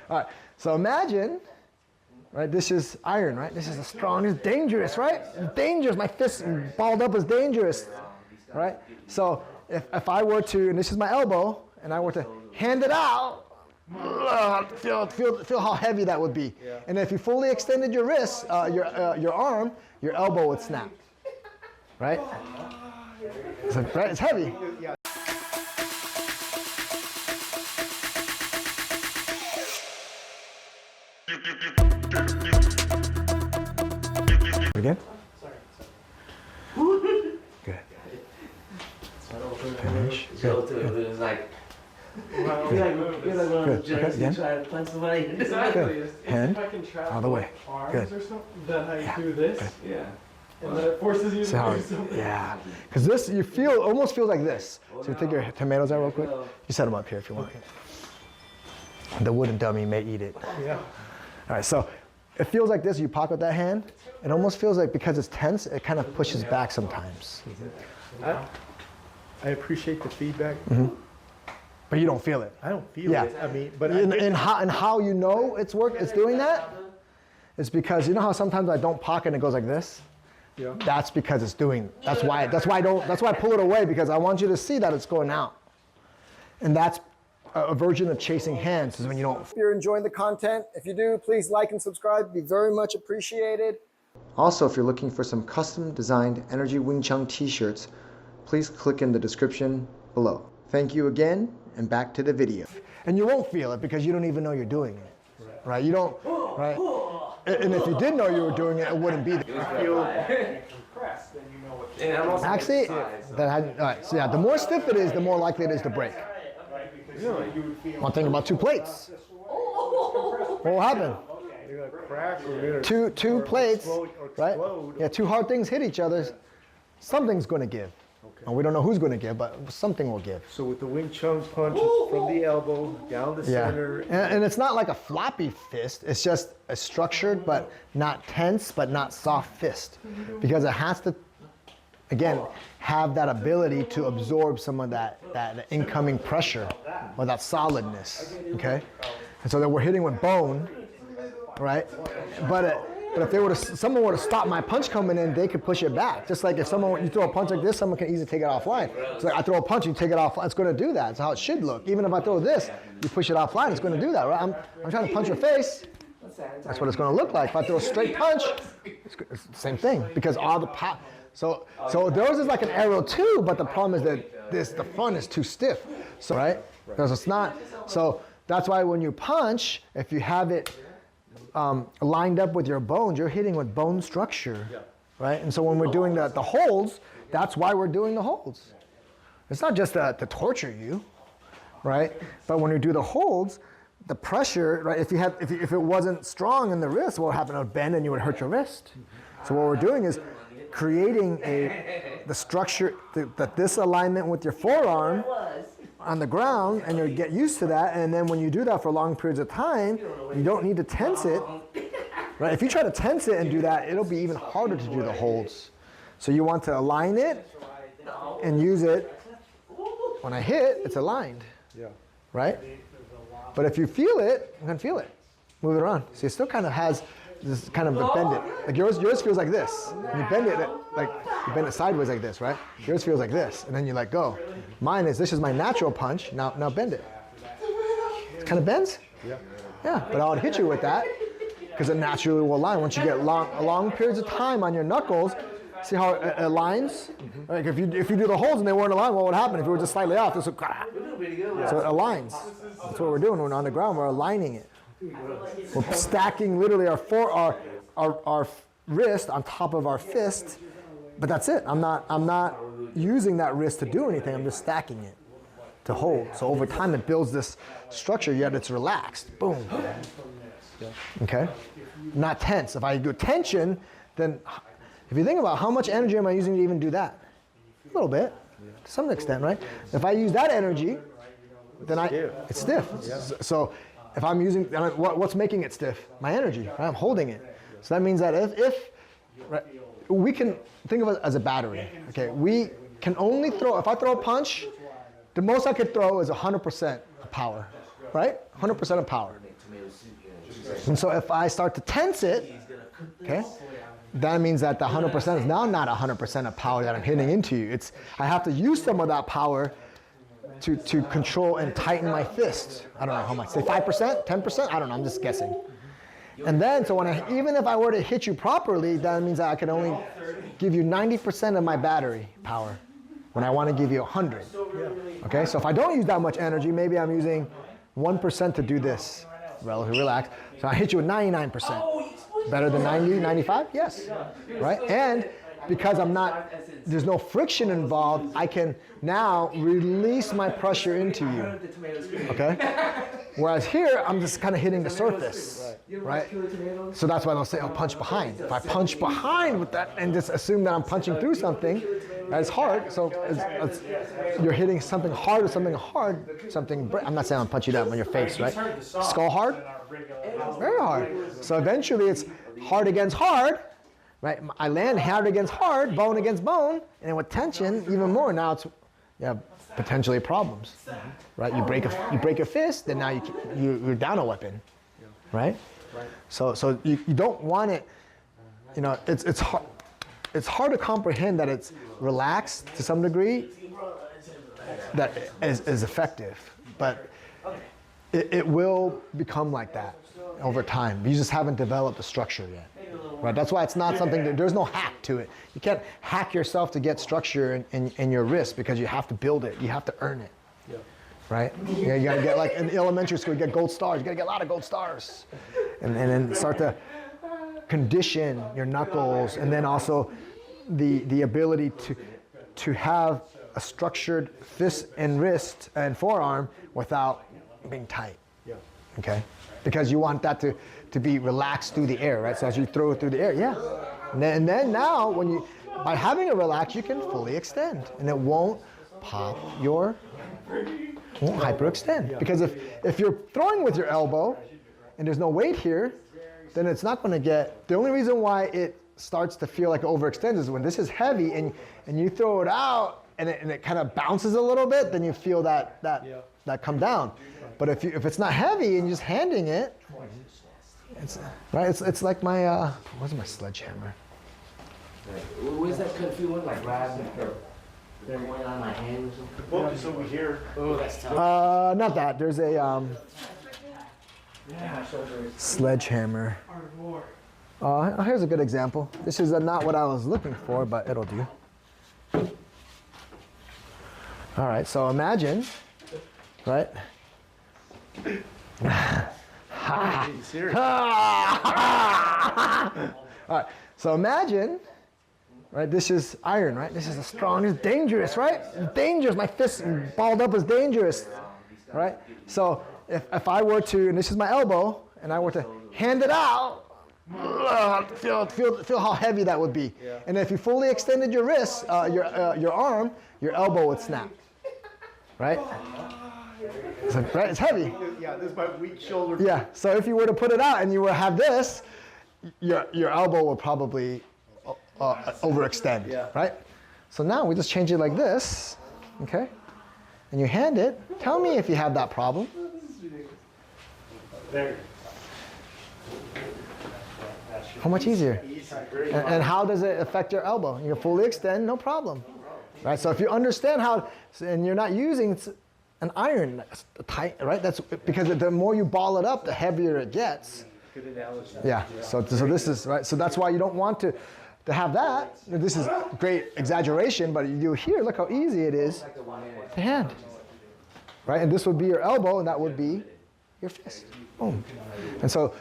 All right, so imagine, right, this is iron, right? This is a strong, it's dangerous, right? It's dangerous, my fist balled up is dangerous, right? So if I were to, and this is my elbow, and I were to hand it out, feel how heavy that would be. Yeah. And if you fully extended your wrist, your arm, your elbow would snap, right? So, right, it's heavy. Again? Good. Finish. Good. It's like, Good. Okay, again. try to punch somebody. Good. Hand all the way. Good. Then how you do this. Good. Yeah. And then it forces you to do something. Yeah. Because this, you feel, almost feels like this. So you take your tomatoes out real quick. You set them up here if you want. The wooden dummy may eat it. Yeah. All right, so it feels like this. You pocket that hand. It almost feels like because it's tense, it kind of pushes back sometimes. I appreciate the feedback. Mm-hmm. But you don't feel it. I don't feel it. I mean, but and how you know it's doing that? It's because you know how sometimes I don't pocket and it goes like this. Yeah. That's because it's doing. That's why I pull it away, because I want you to see that it's going out. And that's a version of chasing hands, is when you don't. If you're enjoying the content, if you do, please like and subscribe. It'd be very much appreciated. Also, if you're looking for some custom designed Energy Wing Chun t-shirts, please click in the description below. Thank you again, and back to the video. And you won't feel it because you don't even know you're doing it, right? You don't, right? And if you did know you were doing it, it wouldn't be there. compressed, then you know what. Actually, all right, so yeah, the more stiff it is, the more likely it is to break. One thing about two plates. What will happen? You're gonna crack or Two plates, right? explode. Yeah, two hard things hit each other. Something's going to give. Okay. And we don't know who's going to give, but something will give. So with the Wing Chun punch, it's from the elbow down the center. And it's not like a floppy fist. It's just a structured, but not tense, but not soft fist. Because it has to, again, have that ability to absorb some of that incoming pressure or that solidness, okay? And so that we're hitting with bone, right? But if someone were to stop my punch coming in, they could push it back. Just like if you throw a punch like this, someone can easily take it offline. It's like I throw a punch, you take it offline. It's going to do that. It's how it should look. Even if I throw this, you push it offline, it's going to do that, right? I'm trying to punch your face. That's what it's going to look like. If I throw a straight punch, it's the same thing, because all the power. So theirs is like an arrow too, but the problem is that the front is too stiff. So right? Because it's not. So that's why when you punch, if you have it lined up with your bones, you're hitting with bone structure, right? And so when we're doing the holds, that's why we're doing the holds. It's not just to torture you, right? But when you do the holds, the pressure, right? If it wasn't strong in the wrist, what would happen? It would bend and you would hurt your wrist. So what we're doing is creating the structure, this alignment with your forearm on the ground, and you get used to that. And then when you do that for long periods of time, you don't need to tense it, right? If you try to tense it and do that, it'll be even harder to do the holds. So you want to align it and use it. When I hit, it's aligned, right? But if you feel it, you can feel it. Move it around. See, it still kind of has this kind of bend it. Like yours feels like this. And you bend it like you bend it sideways like this, right? Yours feels like this, and then you let go. Mine is, this is my natural punch. Now bend it. It kind of bends. Yeah. But I would hit you with that because it naturally will align. Once you get long periods of time on your knuckles, see how it aligns? Like if you do the holds and they weren't aligned, what would happen? If you were just slightly off, this would. So it aligns. That's what we're doing. When we're on the ground, we're aligning it. We're stacking literally our wrist on top of our fist, but that's it. I'm not using that wrist to do anything. I'm just stacking it to hold. So over time, it builds this structure, yet it's relaxed. Boom. Okay? Not tense. If I do tension, then if you think about how much energy am I using to even do that? A little bit, to some extent, right? If I use that energy, then it's stiff. So if I'm using, what's making it stiff? My energy, right? I'm holding it. So that means that if right, we can think of it as a battery, okay? We can only throw, if I throw a punch, the most I could throw is 100% of power. right? 100% of power. And so if I start to tense it, okay, that means that the 100% is now not 100% of power that I'm hitting into you. I have to use some of that power to control and tighten my fist. I don't know how much, say 5%, 10%? I don't know, I'm just guessing. And then, so even if I were to hit you properly, that means that I can only give you 90% of my battery power when I want to give you 100. Okay, so if I don't use that much energy, maybe I'm using 1% to do this. Relatively relaxed. So I hit you with 99%. Better than 90, 95? Yes. Right? And because there's no friction involved, I can now release my pressure into you. Okay? Whereas here, I'm just kind of hitting the surface. Right? So that's why they'll say, oh, punch behind. If I punch behind with that and just assume that I'm punching through something, that's hard. So you're hitting something hard or something hard, I'm not saying I'm punching you down on your face, right? Skull hard? Very hard. So eventually it's hard against hard, right? I land hard against hard, bone against bone, and with tension, even more. Now you have potentially problems, right? You break a fist, then now you're down a weapon, right? So you don't want it. You know, it's hard. It's hard to comprehend that it's relaxed to some degree, that is effective, but it will become like that over time. You just haven't developed the structure yet, right? That's why it's not something there's no hack to it. You can't hack yourself to get structure in your wrist because you have to build it. You have to earn it, right? You gotta get, like in elementary school, you get gold stars. You gotta get a lot of gold stars, and then start to condition your knuckles, and then also the ability to have a structured fist and wrist and forearm without being tight. Okay? Because you want that to be relaxed through the air, right? So as you throw it through the air, and then now by having it relaxed, you can fully extend, and it won't pop won't hyperextend. Because if you're throwing with your elbow and there's no weight here, then it's not going to get. The only reason why it starts to feel like it overextends is when this is heavy and you throw it out and it kind of bounces a little bit, then you feel that come down. But if it's not heavy and you're just handing it, it's like my what's my sledgehammer? Where's that kung fu one? Like grabbing or one on my hand or something? Well, just over here. Oh, that's tough. Not that. There's a sledgehammer. Here's a good example. This is not what I was looking for, but it'll do. All right, so imagine, right? All right, so imagine, right? This is iron, right? This is strong, it's dangerous, right? It's dangerous. My fist balled up is dangerous, right? So if I were to, and this is my elbow, and I were to hand it out, feel how heavy that would be. Yeah. And if you fully extended your wrist, your arm, your elbow would snap, right? Right, it's heavy. Yeah, this is my weak shoulder. Yeah, so if you were to put it out and you were to have this, your elbow will probably overextend, right? So now we just change it like this, okay? And you hand it. Tell me if you have that problem. There. How much easier? And how does it affect your elbow? You fully extend, no problem. Right? So if you understand how, and you're not using an iron tight, right? That's because the more you ball it up, the heavier it gets. Good analogy. Yeah. So this is right. So that's why you don't want to have that. This is great exaggeration, but you do here. Look how easy it is to hand. Right? And this would be your elbow, and that would be your fist. Boom. And so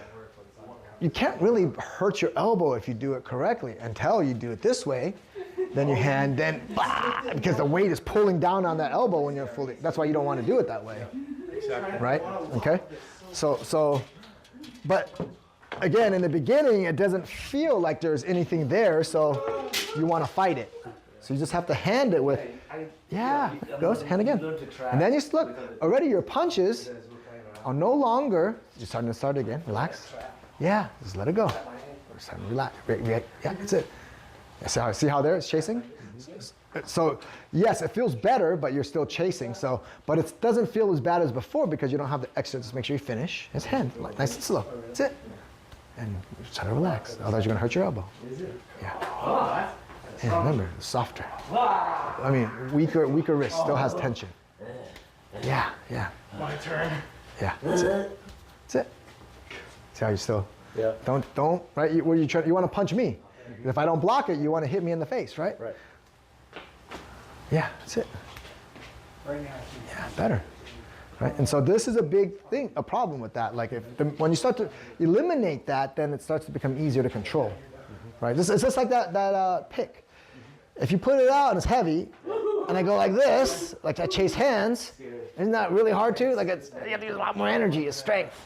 you can't really hurt your elbow if you do it correctly until you do it this way. Then your hand, because the weight is pulling down on that elbow when you're fully. That's why you don't want to do it that way. Exactly. Right? Okay. So, but again, in the beginning, it doesn't feel like there's anything there, so you want to fight it. So you just have to hand it with, goes, hand again. And then you look, already your punches are no longer, you're starting to start again, relax. Yeah, just let it go. We're starting to relax. Yeah, that's it. See how there it's chasing? So yes, it feels better, but you're still chasing. So, but it doesn't feel as bad as before because you don't have the extra. Just make sure you finish. His hand, like, nice and slow. That's it. And try to relax. Otherwise, you're gonna hurt your elbow. Yeah. And remember, softer. I mean, weaker wrist still has tension. Yeah, yeah. My turn. Yeah. That's it. That's it. See how you still. Yeah. Don't. Right. You want to punch me. If I don't block it, you want to hit me in the face, right? Right. Yeah, that's it. Right now. Yeah, better. Right? And so this is a big thing, a problem with that. Like when you start to eliminate that, then it starts to become easier to control. Right? It's just like that pick. If you put it out and it's heavy, and I go like this, like I chase hands, isn't that really hard to? Like you have to use a lot more energy, it's strength.